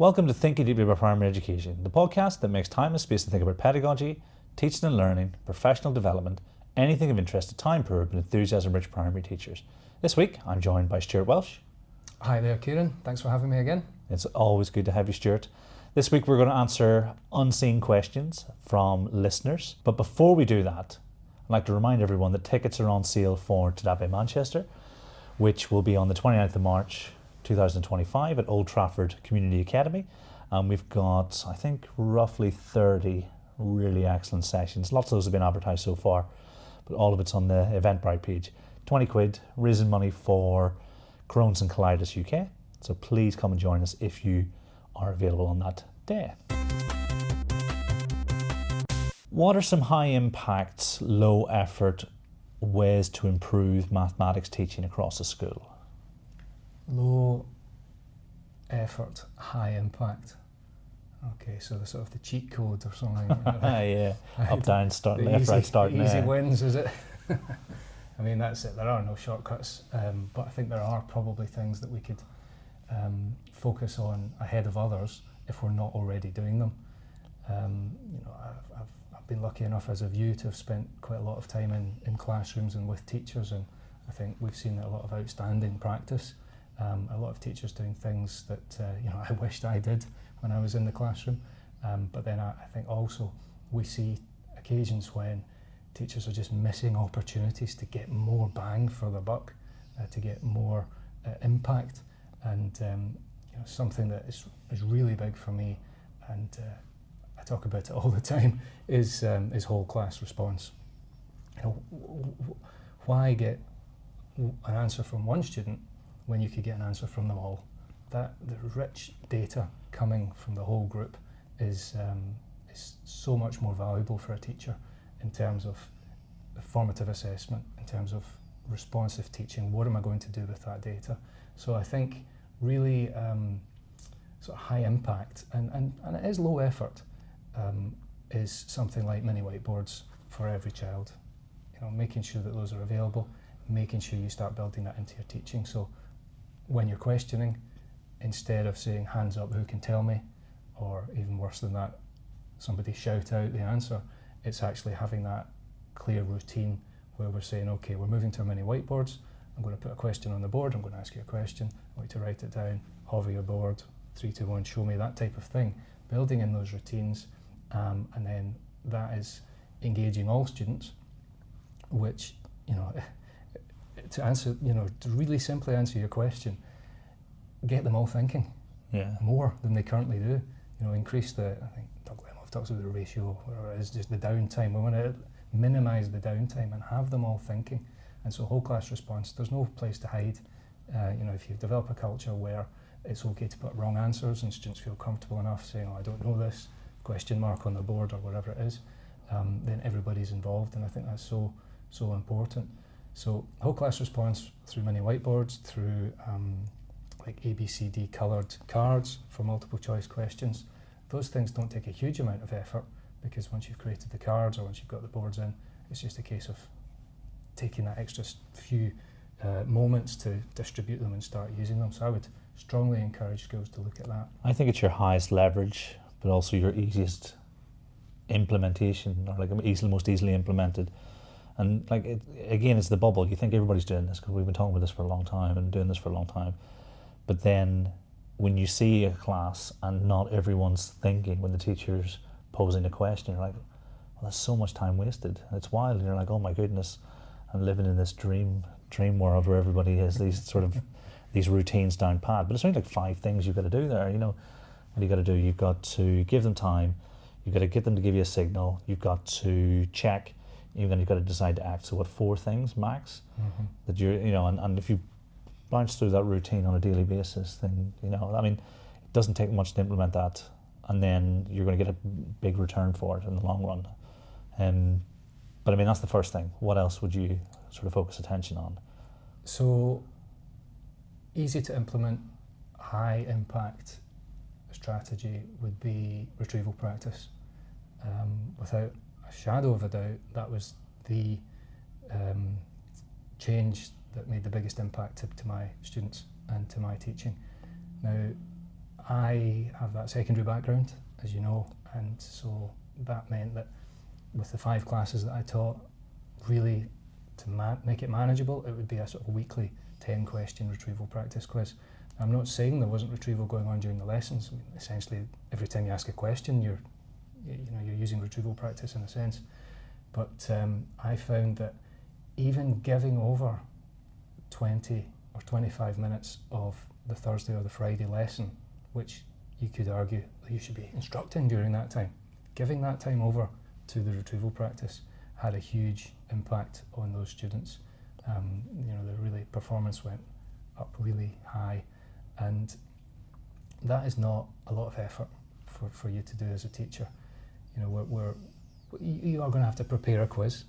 Welcome to Thinking Deeply About Primary Education, the podcast that makes time and space to think about pedagogy, teaching and learning, professional development, anything of interest to time-poor but enthusiasm-rich primary teachers. This week, I'm joined by Stuart Welsh. Hi there, Kieran. Thanks for having me again. It's always good to have you, Stuart. This week, we're going to answer unseen questions from listeners. But before we do that, I'd like to remind everyone that tickets are on sale for TDAPE Manchester, which will be on the 29th of March 2025 at Old Trafford Community Academy. We've got, I think, roughly 30 really excellent sessions. Lots of those have been advertised so far, but all of it's on the Eventbrite page. 20 quid, raising money for Crohn's and Colitis UK. So please come and join us if you are available on that day. What are some high impact, low effort ways to improve mathematics teaching across the school? Low effort, high impact. Okay, so the sort of the cheat code or something. Yeah, up, down, start, left, right, start, easy wins, is it? I mean, that's it. There are no shortcuts, but I think there are probably things that we could focus on ahead of others if we're not already doing them. I've been lucky enough, as have you, to have spent quite a lot of time in classrooms and with teachers, and I think we've seen a lot of outstanding practice. A lot of teachers doing things that I wished I did when I was in the classroom, but then I think also we see occasions when teachers are just missing opportunities to get more bang for the buck, to get more impact, and something that is really big for me, and I talk about it all the time, is whole class response. Why get an answer from one student when you could get an answer from them all? That the rich data coming from the whole group is so much more valuable for a teacher in terms of formative assessment, in terms of responsive teaching. What am I going to do with that data? So I think really sort of high impact and it is low effort, is something like mini whiteboards for every child. Making sure that those are available, making sure you start building that into your teaching. So when you're questioning, instead of saying hands up who can tell me, or even worse than that, somebody shout out the answer, it's actually having that clear routine where we're saying, okay, we're moving to our mini whiteboards, I'm going to put a question on the board, I'm going to ask you a question, I want you to write it down, hover your board, 3, 2, 1, show me, that type of thing. Building in those routines, and then that is engaging all students, which, to answer, to really simply answer your question, get them all thinking more than they currently do. Increase I think Doug Lemov talks about the ratio, whatever it is, just the downtime. We want to minimise the downtime and have them all thinking. And so whole class response, there's no place to hide. If you develop a culture where it's okay to put wrong answers and students feel comfortable enough saying, I don't know this, question mark on the board or whatever it is, then everybody's involved, and I think that's so important. So whole class response through mini whiteboards, through like ABCD coloured cards for multiple choice questions. Those things don't take a huge amount of effort, because once you've created the cards or once you've got the boards in, it's just a case of taking that extra few moments to distribute them and start using them. So I would strongly encourage schools to look at that. I think it's your highest leverage, but also your easiest implementation, or like most easily implemented. And again, it's the bubble. You think everybody's doing this because we've been talking about this for a long time and doing this for a long time. But then when you see a class and not everyone's thinking, when the teacher's posing a question, you're like, well, there's so much time wasted. And it's wild. And you're like, oh my goodness, I'm living in this dream world where everybody has these routines down pat. But it's only like 5 things you've got to do there. What do you got to do? You've got to give them time. You've got to get them to give you a signal. You've got to check. You've got to decide to act. So what, 4 things max? Mm-hmm. That you're, and if you bounce through that routine on a daily basis, then, it doesn't take much to implement that, and then you're going to get a big return for it in the long run. But that's the first thing. What else would you sort of focus attention on? So easy to implement, high impact strategy would be retrieval practice. Without a shadow of a doubt, that was the change that made the biggest impact to my students and to my teaching. Now, I have that secondary background, as you know, and so that meant that with the 5 classes that I taught, really to make it manageable, it would be a sort of weekly 10-question retrieval practice quiz. I'm not saying there wasn't retrieval going on during the lessons. I mean, essentially, every time you ask a question, you're using retrieval practice in a sense. But I found that even giving over 20 or 25 minutes of the Thursday or the Friday lesson, which you could argue that you should be instructing during that time, giving that time over to the retrieval practice had a huge impact on those students. The really performance went up really high, and that is not a lot of effort for you to do as a teacher. You know, you are going to have to prepare a quiz,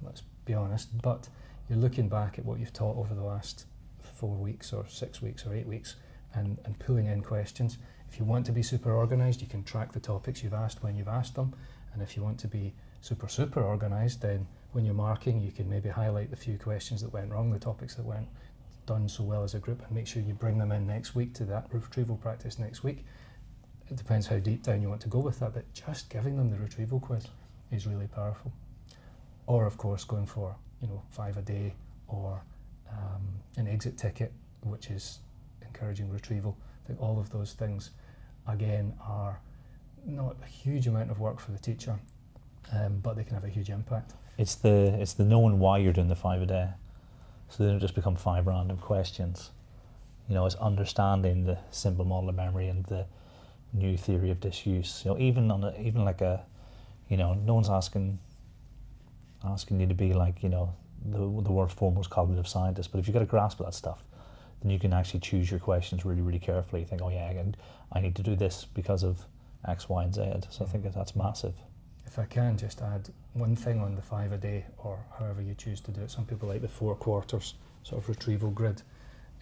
let's be honest, but you're looking back at what you've taught over the last 4 weeks or 6 weeks or 8 weeks and pulling in questions. If you want to be super organised, you can track the topics you've asked when you've asked them, and if you want to be super organised, then when you're marking, you can maybe highlight the few questions that went wrong, the topics that weren't done so well as a group, and make sure you bring them in next week to that retrieval practice next week. It depends how deep down you want to go with that, but just giving them the retrieval quiz is really powerful. Or of course going for 5 a day, or an exit ticket, which is encouraging retrieval. I think all of those things again are not a huge amount of work for the teacher, but they can have a huge impact. It's the knowing why you're doing the 5 a day, so they don't just become 5 random questions. It's understanding the simple model of memory and the new theory of disuse. Even no one's asking you to be like the world's foremost cognitive scientist, but if you've got a grasp of that stuff, then you can actually choose your questions really, really carefully. You think, oh yeah, I need to do this because of X, Y, and Z. So I think that's massive. If I can just add one thing on the 5 a day, or however you choose to do it, some people like the 4 quarters sort of retrieval grid,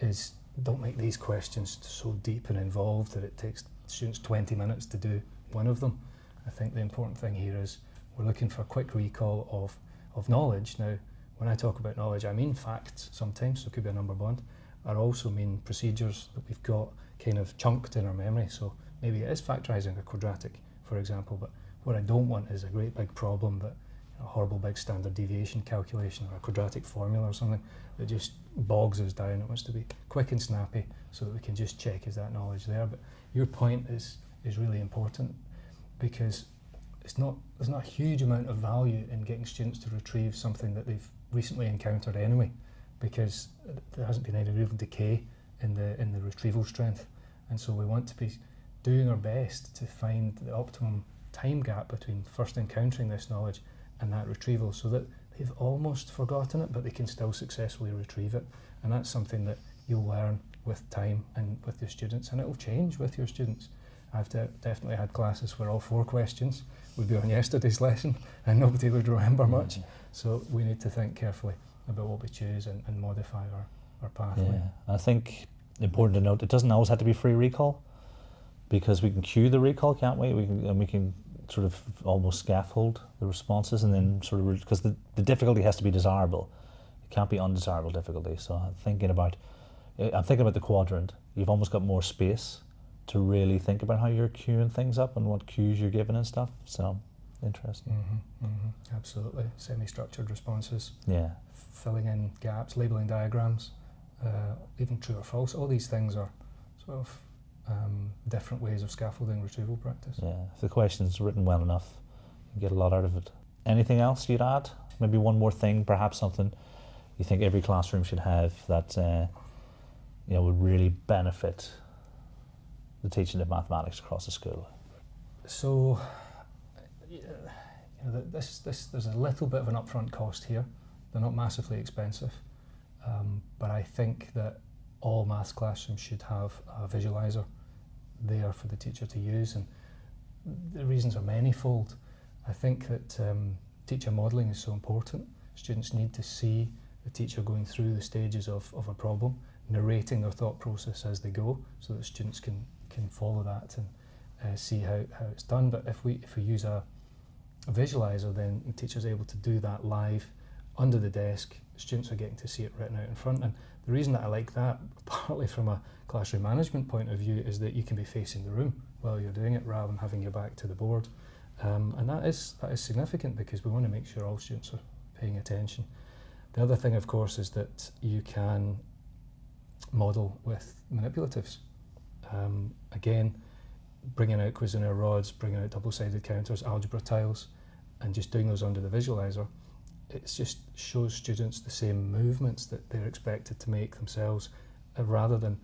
is don't make these questions so deep and involved that it takes students 20 minutes to do one of them. I think the important thing here is we're looking for a quick recall of knowledge. Now, when I talk about knowledge, I mean facts sometimes, so it could be a number bond. I also mean procedures that we've got kind of chunked in our memory. So maybe it is factorising a quadratic, for example, but what I don't want is a great big problem, that a horrible big standard deviation calculation or a quadratic formula or something that just bogs us down. It wants to be quick and snappy so that we can just check, is that knowledge there? But your point is really important, because there's not a huge amount of value in getting students to retrieve something that they've recently encountered anyway, because there hasn't been any real decay in the retrieval strength. And so we want to be doing our best to find the optimum time gap between first encountering this knowledge and that retrieval, so that they've almost forgotten it, but they can still successfully retrieve it. And that's something that you'll learn with time and with your students, and it'll change with your students. I've definitely had classes where all 4 questions would be on yesterday's lesson and nobody would remember much. So we need to think carefully about what we choose and modify our pathway. Yeah, I think important to note, it doesn't always have to be free recall, because we can cue the recall, can't we? We can sort of almost scaffold the responses, and then sort of, because the difficulty has to be desirable. It can't be undesirable difficulty. So I'm thinking about the quadrant. You've almost got more space to really think about how you're queuing things up and what cues you're giving and stuff. So interesting. Absolutely. Semi-structured responses. Yeah. Filling in gaps, labeling diagrams, even true or false. All these things are sort of different ways of scaffolding retrieval practice. Yeah, if the question's written well enough, you get a lot out of it. Anything else you'd add? Maybe one more thing, perhaps something you think every classroom should have that would really benefit the teaching of mathematics across the school? So, there's a little bit of an upfront cost here. They're not massively expensive, but I think that all maths classrooms should have a visualizer there for the teacher to use, and the reasons are manifold. I think that teacher modelling is so important. Students need to see the teacher going through the stages of a problem, narrating their thought process as they go, so that students can follow that and see how it's done. But if we use a visualizer, then the teacher's able to do that live under the desk, students are getting to see it written out in front. And the reason that I like that, partly from a classroom management point of view, is that you can be facing the room while you're doing it rather than having your back to the board. And that is significant because we want to make sure all students are paying attention. The other thing, of course, is that you can model with manipulatives. Again, bringing out Cuisenaire rods, bringing out double-sided counters, algebra tiles, and just doing those under the visualizer, it just shows students the same movements that they're expected to make themselves, rather than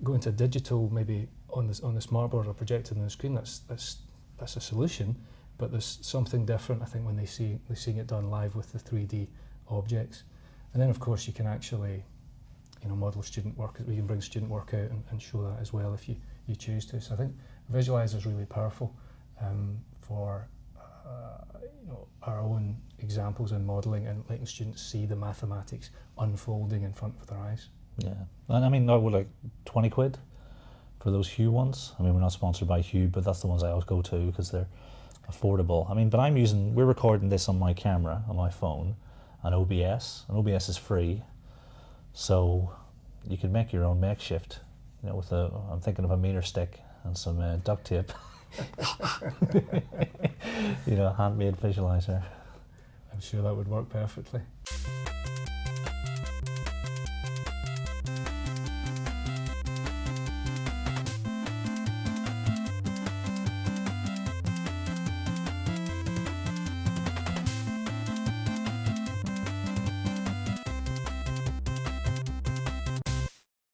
going to digital, maybe on the smartboard or projected on the screen. That's a solution, but there's something different, I think, when they're seeing it done live with the 3D objects. And then, of course, you can actually, model student work. We can bring student work out and show that as well if you choose to. So I think Visualizer is really powerful for our own examples in modelling and letting students see the mathematics unfolding in front of their eyes. Yeah, and I mean, I would like 20 quid for those Hue ones. I mean, we're not sponsored by Hue, but that's the ones I always go to because they're affordable. I mean, but we're recording this on my camera, on my phone, and OBS is free. So you can make your own makeshift, with I'm thinking of a meter stick and some duct tape. Handmade visualizer. I'm sure that would work perfectly.